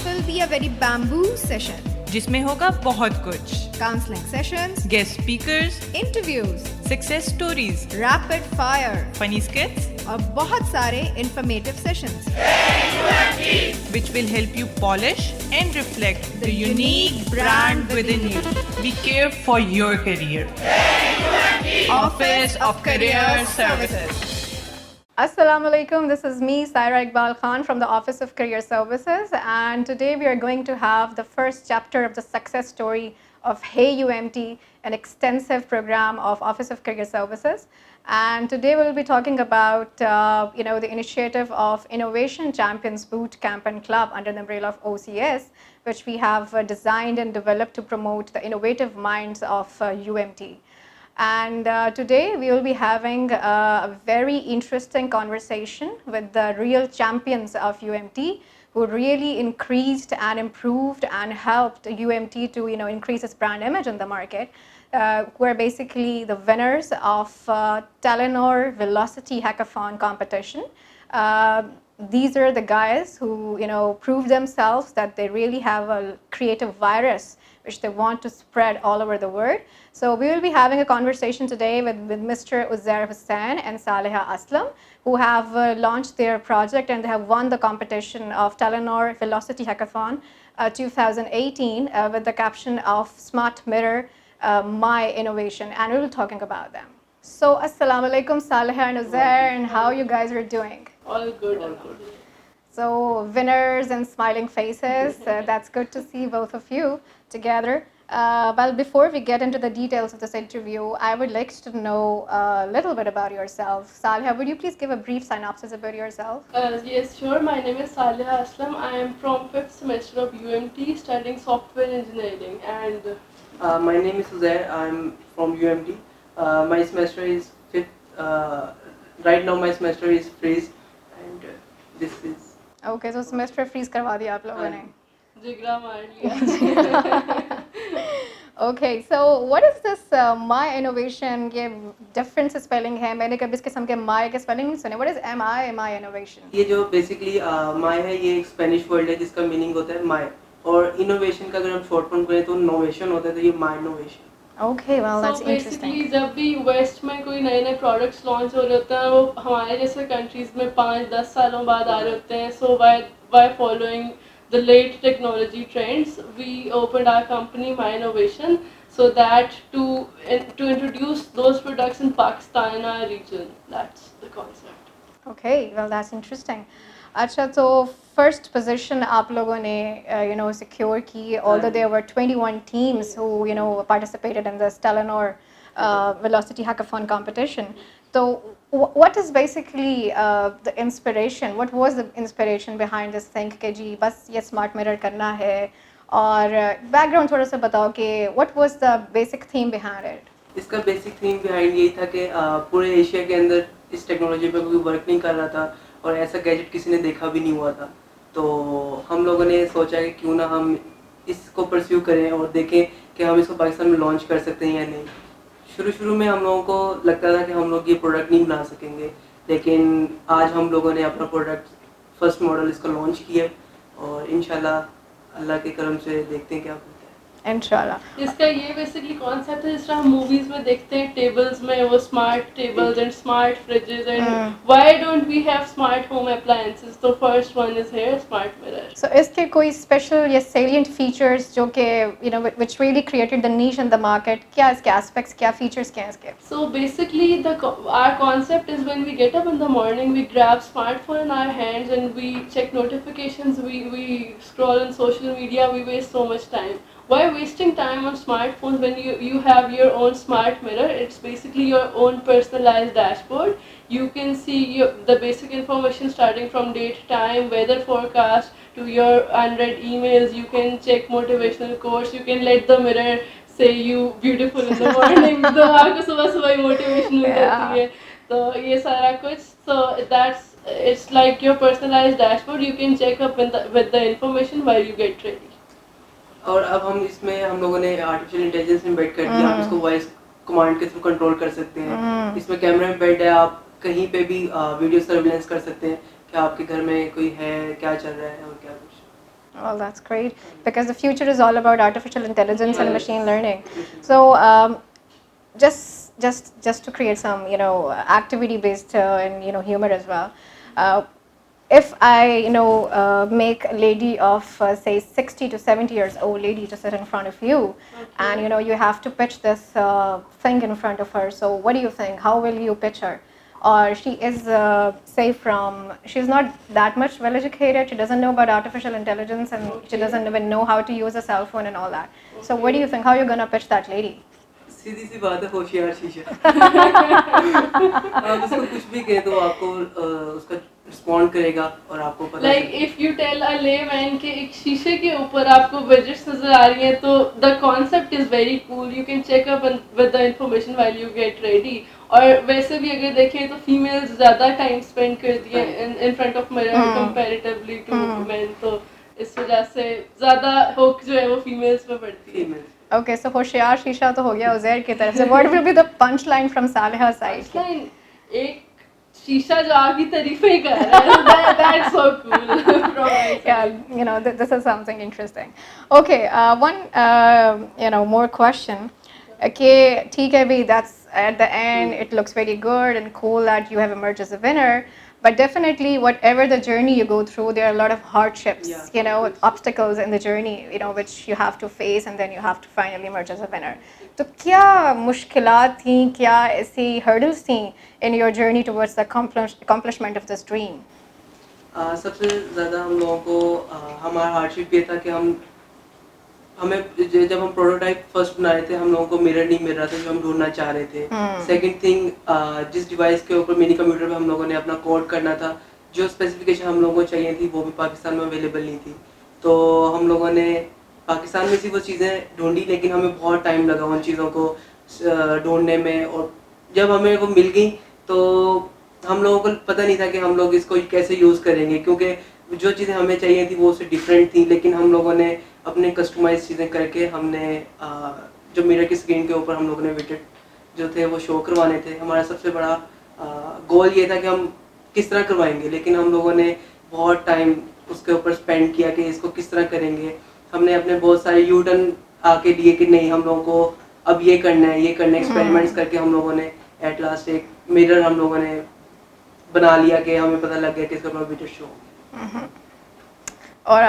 will be a very bamboo session. जिसमें होगा बहुत कुछ, Counseling sessions, guest speakers, interviews, success stories, rapid fire funny स्किट्स, और बहुत सारे informative sessions. which will help you polish and reflect The the unique unique brand brand within you. We care for your career. Office of Career Services. Assalamu alaikum. This is me, Saira Iqbal Khan from the Office of Career Services, and today we are going to have the first chapter of the success story of Hey UMT, an extensive program of Office of Career Services. And today we'll be talking about the initiative of Innovation Champions Boot Camp and Club under the umbrella of OCS, which we have designed and developed to promote the innovative minds of UMT. And today we will be having a very interesting conversation with the real champions of UMT who really increased and improved and helped UMT to increase its brand image in the market. Who are basically the winners of Telenor Velocity Hackathon competition. These are the guys who proved themselves that they really have a creative virus which they want to spread all over the world. So we will be having a conversation today with Mr. Uzair Hussain and Saleha Aslam, who have launched their project and they have won the competition of Telenor Velocity Hackathon 2018 with the caption of Smart Mirror, My Innovation, and we will be talking about them. So Assalamu alaikum Saleha and Uzair, and how you guys are doing? All good, all good. So winners and smiling faces, that's good to see both of you together. Well, before we get into the details of this interview, I would like to know a little bit about yourself. Saleha, would you please give a brief synopsis about yourself? Yes, sure. My name is Saleha Aslam. I am from 5th semester of UMT studying software engineering. And my name is Uzair. I'm from UMT. My semester is 5th. Right now my semester is freeze, and this is. Okay, so semester freeze करवा दिया आप लोगों ने. जिगरा मार लिया. Okay, so what is this My Innovation? ये different से spelling है. मैंने कभी इस किस्म के My के spelling नहीं सुने. What is MI, My Innovation? ये जो basically My है, ये एक Spanish word है जिसका meaning होता है My, और innovation का अगर हम short form करें तो innovation होता है, तो ये My Innovation. Okay, well that's So interesting. basically जब भी वेस्ट में कोई नए नए प्रोडक्ट्स लॉन्च हो रहे होते हैं वो हमारे जैसे कंट्रीज में 5-10 सालों बाद आ रहे होते हैं. So by following the late technology trends, we opened our company My Innovation so that to introduce those products in Pakistan in our region. That's the concept. Okay, well that's interesting. अच्छा, तो first position आप लोगों ने secure की, although there were 21 teams who participated in this Telenor Velocity Hackathon competition. So what is basically the inspiration? What was the inspiration behind this thing कि जी बस ये smart mirror करना है, और background थोड़ा सा बताओ कि what was the basic theme behind it? इसका basic theme behind यही था कि पूरे एशिया के अंदर इस टेक्नोलॉजी पे कोई वर्क नहीं कर रहा था और ऐसा गैजेट किसी ने देखा भी नहीं हुआ था. तो हम लोगों ने सोचा कि क्यों ना हम इसको परस्यू करें और देखें कि हम इसको पाकिस्तान में लॉन्च कर सकते हैं या नहीं. शुरू में हम लोगों को लगता था कि हम लोग ये प्रोडक्ट नहीं बना सकेंगे, लेकिन आज हम लोगों ने अपना प्रोडक्ट फर्स्ट मॉडल इसका लॉन्च किया और इंशाल्लाह अल्लाह के करम से देखते हैं क्या होता है. इंशाल्लाह. इसका ये बेसिकली कॉन्सेप्ट है जिस तरह हम मूवीज में देखते हैं टेबल्स में वो smart tables and smart fridges and why don't we have smart home appliances. तो first one is here smart mirror. So इसके कोई special या salient features जो कि which really created the niche in the market? क्या इसके aspects, क्या features क्या हैं इसके? So basically our concept is when we get up in the morning, we grab smartphone in our hands and we check notifications, we scroll on social media, we waste so much time. Why wasting time on smartphones when you have your own smart mirror? It's basically your own personalized dashboard. You can see the basic information starting from date, time, weather forecast to your unread emails. You can check motivational quotes. You can let the mirror say you beautiful in the morning. तो आपको सुबह सुबह ही motivation मिल जाती है. तो ये सारा कुछ. So it's like your personalized dashboard. You can check up with the information while you get ready. और अब हम इसमें हम लोगों ने आर्टिफिशियल इंटेलिजेंस एम्बेड कर दिया. आप इसको वॉइस कमांड के थ्रू कंट्रोल कर सकते हैं. इसमें कैमरा एम्बेड है, आप कहीं पे भी वीडियो सर्विलेंस कर सकते हैं कि आपके घर में कोई है, क्या चल रहा है और क्या कुछ. Well, that's great because the future is all about artificial intelligence and Yes. machine learning. So, just to create some, activity based and humor as well. Uh, if I, make a lady of say 60 to 70 years old lady to sit in front of you, and you have to pitch this thing in front of her. So, what do you think? How will you pitch her? Or she is say she's not that much well educated, she doesn't know about artificial intelligence, and she doesn't even know how to use a cell phone and all that. So what do you think, how you're going to pitch that lady? सीधी सी बात है, होशियार शीशा। आप उसको कुछ भी कहें तो आपको उसका रिस्पॉन्ड करेगा और आपको पता Like if you tell a layman कि एक शीशे के ऊपर आपको widgets नजर आ रही हैं, तो the concept is very cool. You can check up with the information while you get ready. और वैसे भी अगर देखें तो females ज़्यादा time spend करती हैं in front of mirror comparatively to men. तो इस वजह से ज़्यादा hook जो है वो females पे पड़ती है. Okay, so होशियार शीशा तो हो गया उज़ैर की तरफ से. What will be the punchline from Saliha side? Punchline, एक शीशा जो आपकी तारीफें ही कर रहा है. That's so cool. From my side. Yeah, this is something interesting. Okay, one more question. Okay, ठीक है भी, that's at the end it looks very good and cool that you have emerged as a winner. But definitely, whatever the journey you go through, there are a lot of hardships, obstacles in the journey, which you have to face, and then you have to finally emerge as a winner. तो क्या मुश्किलात थी, क्या ऐसी hurdles थी in your journey towards the accomplishment of this dream? सबसे ज़्यादा हम लोगों को हमारा हार्डशिप ये था कि हमें जब हम प्रोटोटाइप फर्स्ट बना रहे थे, हम लोगों को मिरर नहीं मिल रहा था जो हम ढूंढना चाह रहे थे। सेकंड थिंग, जिस डिवाइस के ऊपर मिनी कंप्यूटर पे हम लोगों ने अपना कोड करना था, जो स्पेसिफिकेशन हम लोगों को चाहिए थी वो भी पाकिस्तान में अवेलेबल नहीं थी। तो हम लोगों ने पाकिस्तान में सी वो चीज़ें ढूंढी, लेकिन हमें बहुत टाइम लगा उन चीज़ों को ढूंढने में। और जब हमें वो मिल गई तो हम लोगों को पता नहीं था कि हम लोग इसको कैसे यूज़ करेंगे, क्योंकि जो चीज़ें हमें चाहिए थी वो उससे डिफरेंट थी। लेकिन हम लोगों ने अपने कस्टमाइज चीज़ें करके हमने जो मिरर की स्क्रीन के ऊपर हम लोगों ने विकेट जो थे वो शो करवाने थे। हमारा सबसे बड़ा गोल ये था कि हम किस तरह करवाएंगे, लेकिन हम लोगों ने बहुत टाइम उसके ऊपर स्पेंड किया कि इसको किस तरह करेंगे। हमने अपने बहुत सारे यूटर्न आके लिए कि नहीं, हम लोगों को अब ये करना है, एक्सपेरिमेंट्स करके हम लोगों ने एट लास्ट एक मिरर हम लोगों ने बना लिया कि हमें पता लग गया कि इसके ऊपर विकेट शो। और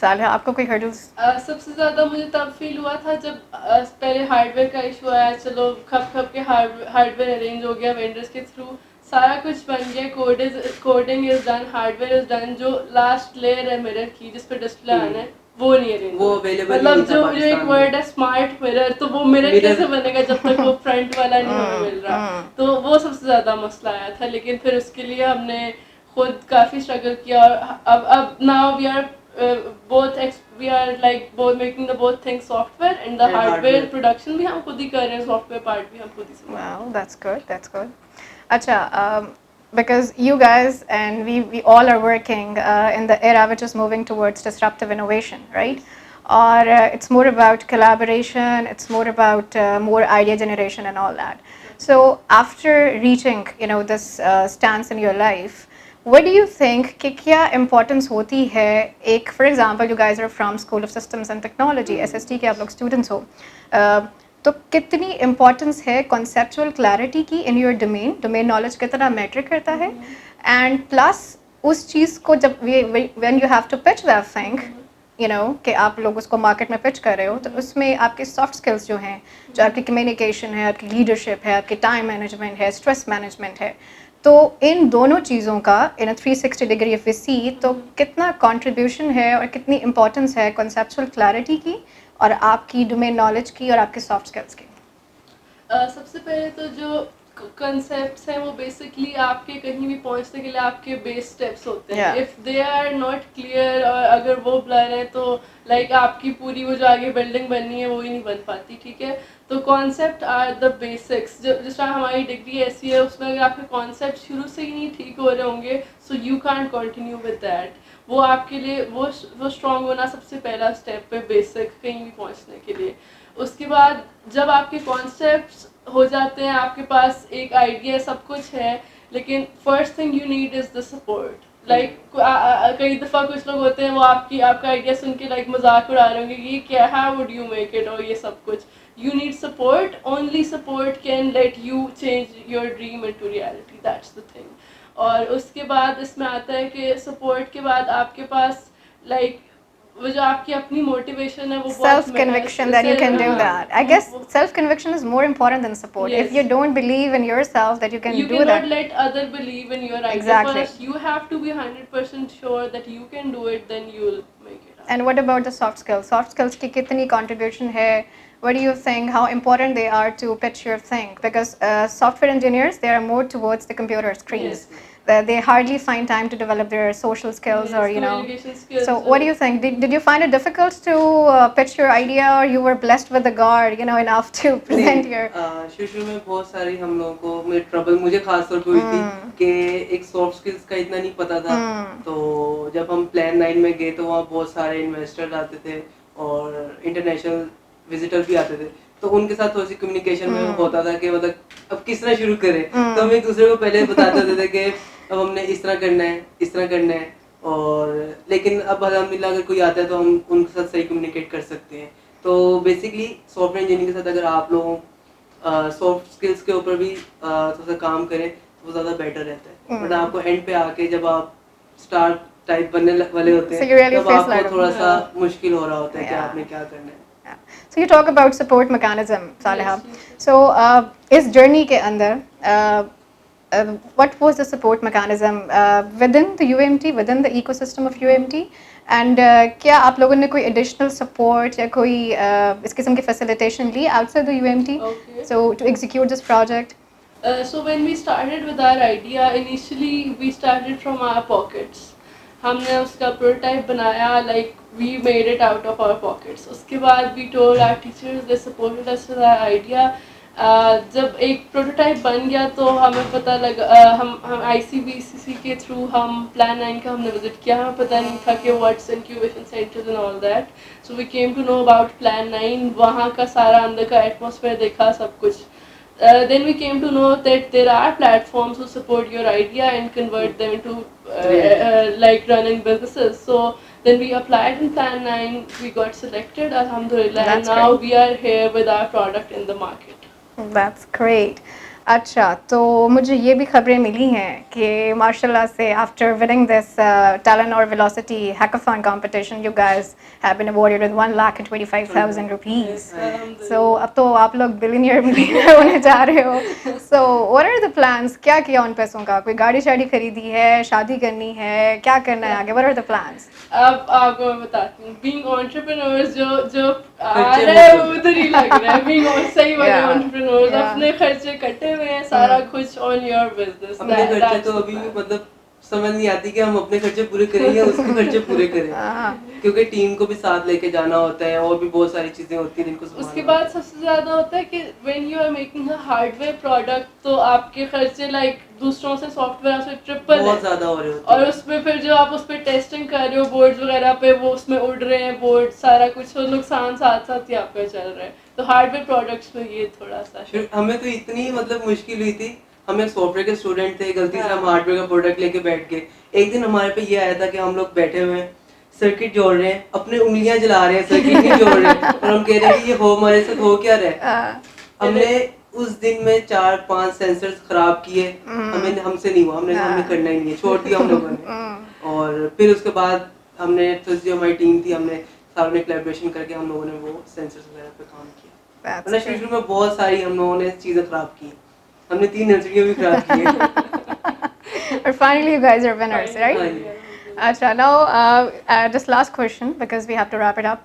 सालिहा, आपको कोई हर्डल्स? सबसे ज़्यादा मुझे तब फील हुआ था जब पहले हार्डवेयर का इशू आया। चलो खप के हार्डवेयर अरेंज हो गया वेंडर्स के थ्रू, सारा कुछ बन गया, coding is done, hardware is done. जो लास्ट लेयर है मिरर की जिस पे डिस्प्ले आना है वो नहीं अरेंज, वो अवेलेबल मतलब जो एक वर्ड है स्मार्ट मिरर, तो वो मिरर कैसे बनेगा जब तक वो फ्रंट वाला नहीं हमें मिल रहा। तो वो सबसे ज़्यादा मसला आया था। लेकिन फिर उसके लिए हमने खुद काफ़ी स्ट्रगल किया और अब now we are both making the both things software and the hardware production भी हम खुद ही कर रहे हैं, software part भी हम खुद ही संभाल रहे हैं। Wow, that's good. अच्छा, because you guys and we all are working in the era which is moving towards disruptive innovation, right? Or it's more about collaboration, it's more about more idea generation and all that. So after reaching this stance in your life, what do you think कि क्या importance होती है एक, for example you guys are from School of Systems and Technology, SST के आप लोग students हो, तो कितनी importance है conceptual clarity की in your domain knowledge कितना matter करता है, and plus उस चीज़ को जब when you have to pitch that thing, कि आप लोग उसको मार्केट में पिच कर रहे हो, तो उसमें आपके सॉफ्ट स्किल्स जो हैं, जो आपकी कम्युनिकेशन है, आपकी लीडरशिप है, आपकी टाइम मैनेजमेंट है, स्ट्रेस मैनेजमेंट है, तो इन दोनों चीज़ों का इन 360 डिग्री इफ वी सी, तो कितना कंट्रीब्यूशन है और कितनी इंपॉर्टेंस है कॉन्सेप्चुअल क्लैरिटी की और आपकी डोमेन नॉलेज की और आपके सॉफ्ट स्किल्स की? सबसे पहले तो जो कंसेप्ट्स हैं वो बेसिकली आपके कहीं भी पहुंचने के लिए आपके बेस स्टेप्स होते हैं। If they are not clear और अगर वो ब्लर है तो लाइक आपकी पूरी वो जो आगे बिल्डिंग बननी है वो ही नहीं बन पाती, ठीक है। तो कॉन्सेप्ट आर द बेसिक्स। जिस तरह हमारी डिग्री ऐसी है उसमें अगर आपके कॉन्सेप्ट शुरू से ही नहीं ठीक हो रहे होंगे so you can't continue with that. वो आपके लिए वो स्ट्रॉन्ग होना सबसे पहला स्टेप है बेसिक कहीं भी पहुंचने के लिए। उसके बाद जब आपके कॉन्सेप्ट्स हो जाते हैं, आपके पास एक आइडिया सब कुछ है, लेकिन first thing you need is the support. Like कई दफ़ा कुछ लोग होते हैं वो आपका आइडिया सुन के लाइक मजाक उड़ा रहे होंगे कि ये क्या, how would you make it, और ये सब कुछ. You need support. Only support can let you change your dream into reality. That's the thing. और उसके बाद इसमें आता है कि support के बाद आपके पास like वो जो आपकी अपनी motivation है वो बहुत Self conviction that you can do that. I guess self conviction is more important than support. If Yes. you don't believe in yourself that you can you do cannot that. let other believe in your idea Exactly. first. You have to be 100% sure that you can do it, then you'll make it happen. And what about the soft skills? Soft skills की कितनी contribution है? What do you think? How important they are to pitch your thing? Because software engineers, they are more towards the computer screens. Yes. They hardly find time to develop their social skills, Yes, or you know. communication skills. So what do you think? Did you find it difficult to pitch your idea, or you were blessed with the guard, you know, enough to present your? शुरू में बहुत सारी हम लोगों को में trouble मुझे खास तौर पे हुई थी कि एक सॉफ्ट स्किल्स का इतना नहीं पता था. तो जब हम प्लान 9 में गए तो वहाँ बहुत सारे इन्वेस्टर आते थे और इंटरनेशनल विजिटर भी आते थे. तो उनके साथ थोड़ी सी कम्युनिकेशन में होता था कि मतलब अब किस तरह शुरू करें. तो हम एक दूसरे को पहले बताते होते थे कि अब हमने इस तरह करना है, इस तरह करना है. और लेकिन अब अल्हम्दुलिल्लाह अगर कोई आता है तो हम उनके साथ सही कम्युनिकेट कर सकते हैं. तो बेसिकली सॉफ्टवेयर इंजीनियरिंग के साथ अगर आप लोग सॉफ्ट स्किल्स के ऊपर भी थोड़ा सा काम करें तो वो ज़्यादा बेटर रहता है. बट आपको एंड पे आके जब आप स्टार टाइप बनने वाले होते So हैं you really तब face आपको थोड़ा सा Yeah. मुश्किल हो रहा होता है कि Yeah. आपने क्या करना है. So you talk about support mechanism, Saleha. Yes, yes. So इस journey के अंदर what was the support mechanism within the UMT, within the ecosystem of UMT, and क्या आप लोगों ने कोई additional support या कोई इस किस्म की facilitation Lee outside the UMT? Okay. So to execute this project. So when we started with our idea, initially we started from our pockets. हमने उसका प्रोटोटाइप बनाया, like we made it out of our pockets. उसके बाद we told our teachers, they supported us with our idea. जब एक prototype बन गया तो हमें पता लगा, हम ICBCC के थ्रू हम प्लान 9 का हमने विजिट किया. हमें पता नहीं था कि what's incubation centres and all that. So we came to know about plan 9. वहाँ का सारा अंदर का एटमॉस्फेयर देखा, सब कुछ. Then we came to know that there are platforms who support your idea and convert them into like running businesses. So then we applied in Plan 9, we got selected, alhamdulillah, and That's now great. we are here with our product in the market. That's great. अच्छा, तो मुझे ये भी खबरें मिली हैं कि माशाल्लाह से after winning this talent or velocity hackathon competition, you guys have been awarded with 1,25,000 rupees. So अब तो आप लोग बिलियनियर होने जा रहे हो. So what are the plans? क्या किया उन पैसों का? कोई गाड़ी शाड़ी खरीदी है, शादी करनी है, क्या करना है आगे? What are the plans? अब आपको मैं बताती हूँ, being entrepreneurs जो आ खर्चे रहा है बहुत वो उधर ही लग रहा है. being सही वाले Yeah. entrepreneurs, Yeah. अपने खर्चे कटे हुए हैं, सारा कुछ on your business. अपने That- खर्चे that's तो the अभी plan. मतलब समझ नहीं आती कि हम अपने खर्चे पूरे करें या उसके खर्चे पूरे करें. क्योंकि टीम को भी साथ लेके जाना होता है और भी बहुत सारी चीजें होती हैं जिनको संभालना उसके होता है. बाद सबसे ज्यादा होता है कि when you are making a hardware product तो आपके खर्चे like दूसरों से सॉफ्टवेयर से ट्रिपल बहुत है. ज्यादा हो रहे होते और हैं. उसमें फिर जो आप उस पर टेस्टिंग कर रहे हो बोर्ड्स वगैरह पे, वो उसमें उड़ रहे हैं बोर्ड, सारा कुछ, तो नुकसान साथ साथ ही आपका चल रहा है. तो हार्डवेयर प्रोडक्ट्स में ये थोड़ा सा है. हमें तो इतनी मतलब मुश्किल हुई थी. हम एक सॉफ्टवेयर के स्टूडेंट थे, गलती से हम हार्डवेयर का प्रोडक्ट लेके बैठ गए. एक दिन हमारे पे ये आया था कि हम लोग बैठे हुए हैं, सर्किट जोड़ रहे हैं, अपने उंगलियां जला रहे हैं, सर्किट नहीं जोड़ रहे हैं, और हम कह रहे हैं कि ये हो हमारे साथ हो क्या रहा है. हमने उस दिन में 4-5 सेंसर्स खराब किए. हमसे नहीं हुआ, हमने करना ही नहीं है, छोड़ दिया हम लोगों ने. और फिर उसके बाद हमने तो जो हमारी टीम थी, हमने सारों ने कोलैबोरेशन करके हम लोगों ने वो सेंसर्स वगैरह पे काम किया. That's मतलब great. शुरू में बहुत सारी हम लोगों ने चीजें खराब की. हमने 3 नर्सरियाँ भी खराब की है. But finally you guys are winners, right? हाँ जी. Acha, now just last question because we have to wrap it up.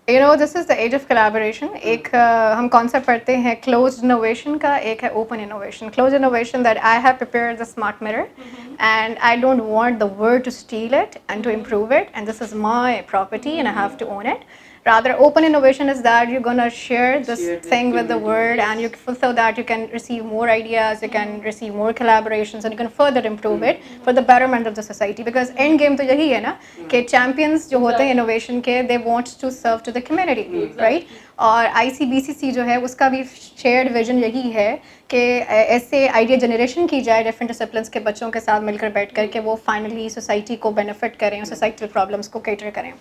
You know, this is the age of collaboration. एक हम concept पढ़ते हैं closed innovation का, एक है open innovation. Closed innovation that I have prepared the smart mirror, and I don't want the world to steal it and to improve it. And this is my property, and I have to own it. Rather, open innovation is that you're going to share this Share the thing with the community, world, yes. and so that you can receive more ideas, you can receive more collaborations, and you can further improve it for the betterment of the society. Because end game तो यही है ना कि champions जो होते हैं Exactly. innovation के, they want to serve to the community, right? Exactly. और ICBCC जो है उसका भी shared vision यही है कि ऐसे idea generation की जाए different disciplines के बच्चों के साथ मिलकर बैठ कर के वो finally society को benefit करें, societal problems को cater करें.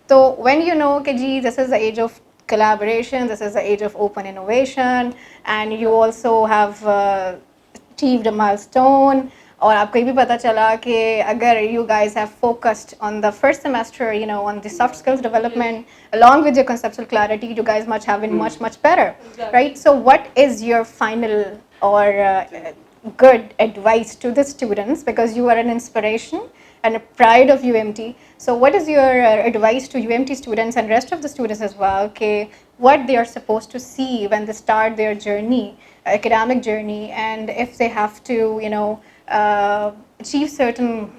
So when you know कि जी this is the age of collaboration, this is the age of open innovation, and you also have achieved a milestone, और आपको ये भी पता चला कि अगर you guys have focused on the first semester, you know, on the soft skills development, along with your conceptual clarity, you guys must have been much better, Exactly. right? So what is your final or good advice to the students, because you are an inspiration and a pride of UMT. So what is your advice to UMT students and rest of the students as well, okay, what they are supposed to see when they start their journey, academic journey, and if they have to, you know, achieve certain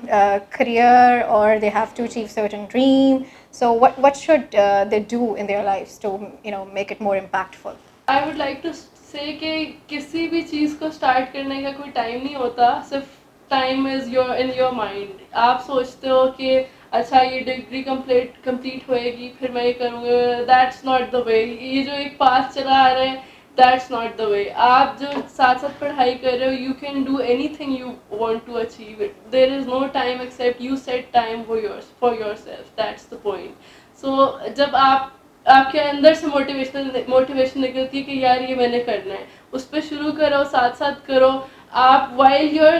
career, or they have to achieve certain dream. So what should they do in their lives to, you know, make it more impactful? I would like to say कि किसी भी चीज़ को start करने का कोई time नहीं होता, सिर्फ time is your in your mind. आप सोचते हो कि अच्छा ये डिग्री कंप्लीट होएगी फिर मैं ये करूँगा, दैट्स नॉट द वे. ये जो एक पाथ चला आ रहा है, दैट्स नॉट द वे. आप जो साथ साथ पढ़ाई कर रहे हो, you can do anything you want to achieve it. There is no time except you set time for yourself. That's the point. So जब आपके अंदर से मोटिवेशन निकलती है कि यार ये मैंने करना है, उस पर शुरू करो, साथ साथ करो. आप वाइल योर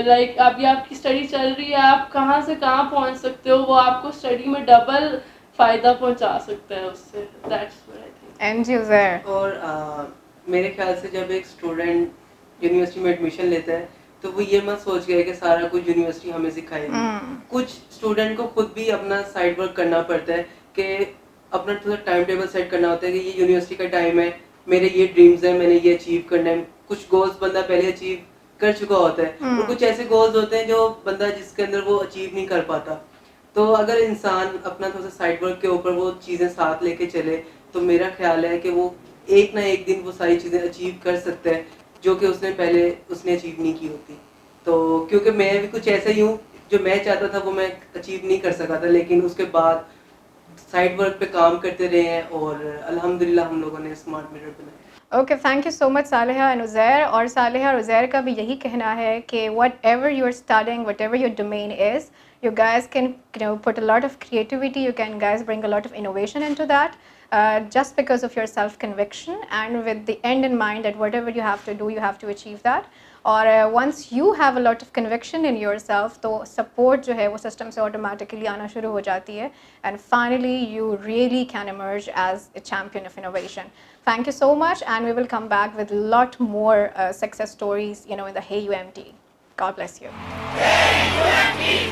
लाइक अभी आपकी स्टडी चल रही है, आप कहाँ से कहाँ पहुँच सकते हो, वो आपको स्टडी में डबल फ़ायदा पहुँचा सकता है उससे. That's what I think. And you there? और मेरे ख्याल से जब एक स्टूडेंट यूनिवर्सिटी में एडमिशन लेता है तो वो ये मत सोच गया कि सारा कुछ यूनिवर्सिटी हमें सिखाएगी. कुछ स्टूडेंट को खुद भी अपना साइड वर्क करना पड़ता है कि अपना थोड़ा टाइम टेबल सेट करना होता है कि ये यूनिवर्सिटी का टाइम है, मेरे ये ड्रीम्स हैं, मैंने ये अचीव करना है. कुछ गोल्स बंदा पहले अचीव कर चुका होता है और कुछ ऐसे गोल्स होते हैं जो बंदा जिसके अंदर वो अचीव नहीं कर पाता. तो अगर इंसान अपना थोड़ा सा साइड वर्क के ऊपर वो चीज़ें साथ लेके चले तो मेरा ख्याल है कि वो एक ना एक दिन वो सारी चीज़ें अचीव कर सकता है जो कि उसने अचीव नहीं की होती. तो क्योंकि मैं भी कुछ ऐसा ही हूँ, जो मैं चाहता था वो मैं अचीव नहीं कर सका था, लेकिन उसके बाद साइड वर्क पे काम करते रहे हैं और अल्हम्दुलिल्लाह हम लोगों ने स्मार्ट मिरर बनाया. Okay, thank you so much, Saleha and Uzair. और सालेहा और उज़ैर का भी यही कहना है कि whatever you're studying, whatever your domain is, you guys can, you know, put a lot of creativity, you can guys bring a lot of innovation into that, just because of your self-conviction and with the end in mind that whatever you have to do, you have to achieve that. और once you have a lot of conviction in yourself, तो support जो है वो system से automatically आना शुरू हो जाती है, and finally you really can emerge as a champion of innovation. Thank you so much, and we will come back with a lot more success stories, you know, in the Hey UMT. God bless you. Hey UMT!